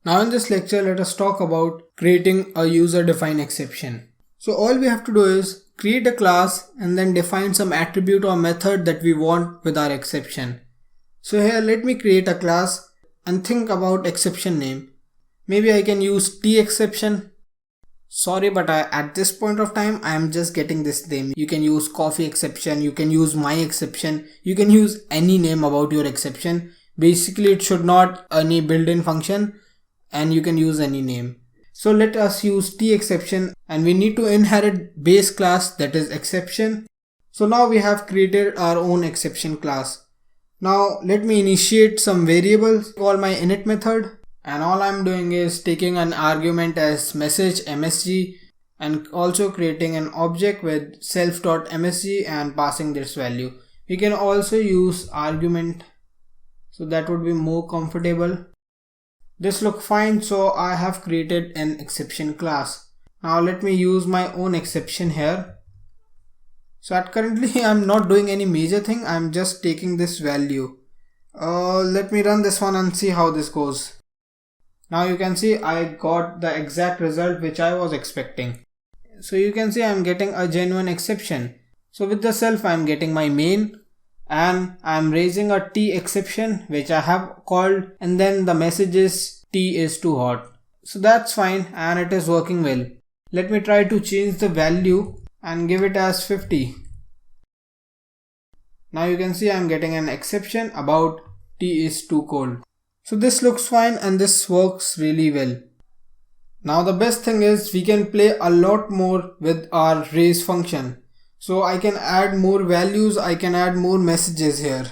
Now in this lecture, let us talk about creating a user-defined exception. So all we have to do is create a class and then define some attribute or method that we want with our exception. So here let me create a class and think about exception name. Maybe I can use tException. Sorry, but at this point of time, I am just getting this name. You can use coffee exception, you can use my exception, you can use any name about your exception. Basically, it should not any built-in function and you can use any name. So let us use tException and we need to inherit base class that is exception. So now we have created our own exception class. Now let me initiate some variables, call my init method. And all I'm doing is taking an argument as message msg and also creating an object with self.msg and passing this value. We can also use argument, so that would be more comfortable. This looks fine, so I have created an exception class. Now let me use my own exception here. So currently I'm not doing any major thing, I'm just taking this value. Let me run this one and see how this goes. Now you can see I got the exact result which I was expecting. So you can see I'm getting a genuine exception. So with the self I'm getting my main and I'm raising a tException which I have called, and then the message is tea is too hot. So that's fine and it is working well. Let me try to change the value and give it as 50. Now you can see I'm getting an exception about tea is too cold. So this looks fine and this works really well. Now the best thing is we can play a lot more with our raise function. So I can add more values, I can add more messages here.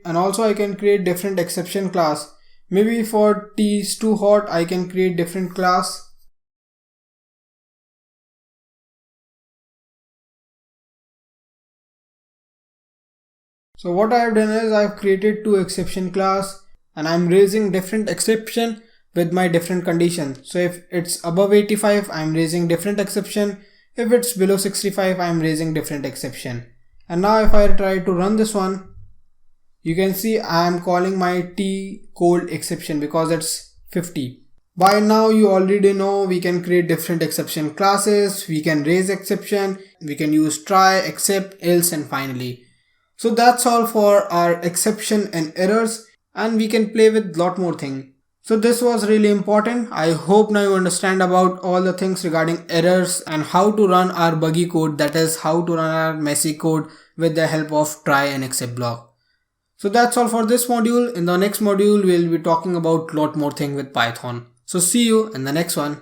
And also I can create different exception class. Maybe for tea is too hot I can create different class. So what I have done is I have created two exception class and I'm raising different exception with my different conditions. So if it's above 85, I'm raising different exception. If it's below 65, I'm raising different exception. And now if I try to run this one, you can see I'm calling my tea cold exception because it's 50. By now you already know we can create different exception classes, we can raise exception, we can use try, except, else and finally. So that's all for our exception and errors. And we can play with lot more things. So this was really important. I hope now you understand about all the things regarding errors and how to run our buggy code, that is how to run our messy code with the help of try and except block. So that's all for this module. In the next module we'll be talking about lot more things with Python. So see you in the next one.